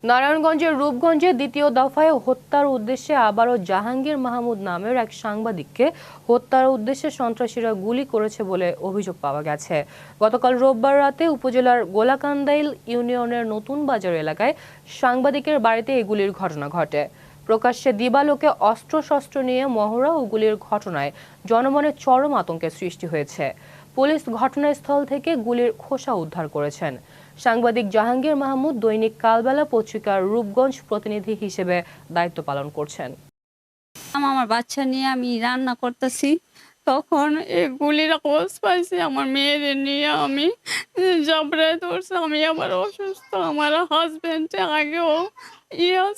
নারায়ণগঞ্জের রূপগঞ্জে দ্বিতীয় দফায় হত্যার উদ্দেশ্যে আবারও জাহাঙ্গীর মাহমুদ নামের এক সাংবাদিককে হত্যার উদ্দেশ্যে সন্ত্রাসীরা গুলি করেছে বলে অভিযোগ পাওয়া গেছে। গতকাল রোববার রাতে উপজেলার গোলাকান্দাইল ইউনিয়নের নতুন বাজার এলাকায় সাংবাদিকের বাড়িতে এই গুলির ঘটনা ঘটে। প্রকাশ্যে দিবালোকে অস্ত্রশস্ত্র নিয়ে মহড়া ও গুলির ঘটনায় জনমনে চরম আতঙ্কের সৃষ্টি হয়েছে। পুলিশ ঘটনাস্থল থেকে গুলির খোসা উদ্ধার করেছেন। সাংবাদিক জাহাঙ্গীর মাহমুদ দৈনিক কালবেলা পত্রিকার রূপগঞ্জ প্রতিনিধি হিসেবে দায়িত্ব পালন করছেন। আমার বাচ্চা নিয়ে আমি রান্না করতেছি, তখন এই গুলির আওয়াজ পাইছি। আমার মেয়েদের নিয়ে আমি জাবড়ায় ধরছে। আমি আবার অসুস্থ, আমার হাজবেন্ড আগেও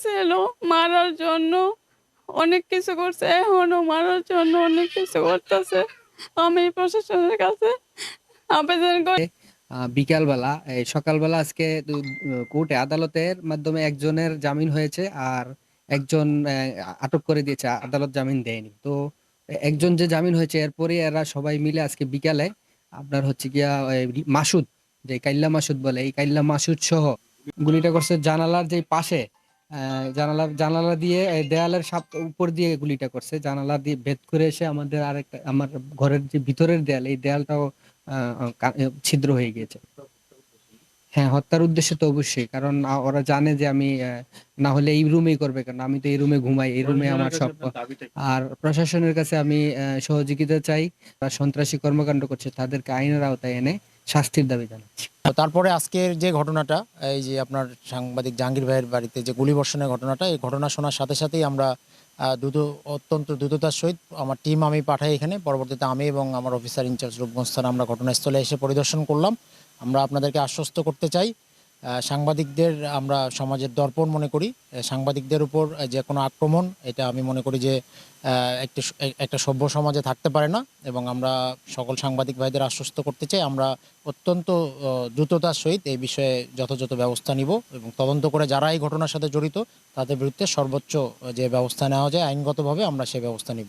ছিল মারার জন্য, অনেক কিছু করছে, এখনো মারার জন্য অনেক কিছু করতেছে। আমি প্রশাসনের কাছে আবেদন করি। বিকালবেলা সকালবেলা আজকে কোর্টে আদালতের মাধ্যমে একজনের জামিন হয়েছে আর একজন আটক করে দিয়েছে, আদালত জামিন দেয়নি। তো একজন যে জামিন হয়েছে এরপরে এরা সবাই মিলে আজকে বিকালে আপনার হচ্ছে গিয়া মাসুদ, যে কাইল্লা মাসুদ বলে, এই কাইল্লা মাসুদ সহ গুলিটা করছে জানালার যে পাশে, জানালা দিয়ে দেয়ালের উপর দিয়ে গুলিটা করছে। জানালা দিয়ে ভেদ করে এসে আমার ঘরের যে ভিতরের দেয়াল, এই দেয়ালটাও ছিদ্র হয়ে গিয়েছে। হ্যাঁ, হত্যার উদ্দেশ্য তো অবশ্যই, কারণ ওরা জানে যে আমি না হলে এই রুমেই করবে, কারণ আমি তো এই রুমে ঘুমাই, এই রুমে আমার সব। আর প্রশাসনের কাছে আমি সহযোগিতা চাই। সন্ত্রাসী কর্মকাণ্ড করছে তাদেরকে আইনের আওতায় এনে শাস্তির দাবি জানাচ্ছি। তারপরে আজকের যে ঘটনাটা, এই যে আপনার সাংবাদিক জাহাঙ্গীর ভাইয়ের বাড়িতে যে গুলিবর্ষণের ঘটনাটা, এই ঘটনা শোনার সাথে সাথেই আমরা অত্যন্ত দ্রুততার সহিত আমার টিম আমি পাঠাই এখানে। পরবর্তীতে আমি এবং আমার অফিসার ইনচার্জ রূপগঞ্জ থানা আমরা ঘটনাস্থলে এসে পরিদর্শন করলাম। আমরা আপনাদেরকে আশ্বস্ত করতে চাই, সাংবাদিকদের আমরা সমাজের দর্পণ মনে করি। সাংবাদিকদের উপর যে কোনো আক্রমণ, এটা আমি মনে করি যে একটা সভ্য সমাজে থাকতে পারে না। এবং আমরা সকল সাংবাদিক ভাইদের আশ্বস্ত করতে চাই, আমরা অত্যন্ত দ্রুততার সহিত এই বিষয়ে যথাযথ ব্যবস্থা নিব এবং তদন্ত করে যারা এই ঘটনার সাথে জড়িত তাদের বিরুদ্ধে সর্বোচ্চ যে ব্যবস্থা নেওয়া যায় আইনগতভাবে, আমরা সেই ব্যবস্থা নিব।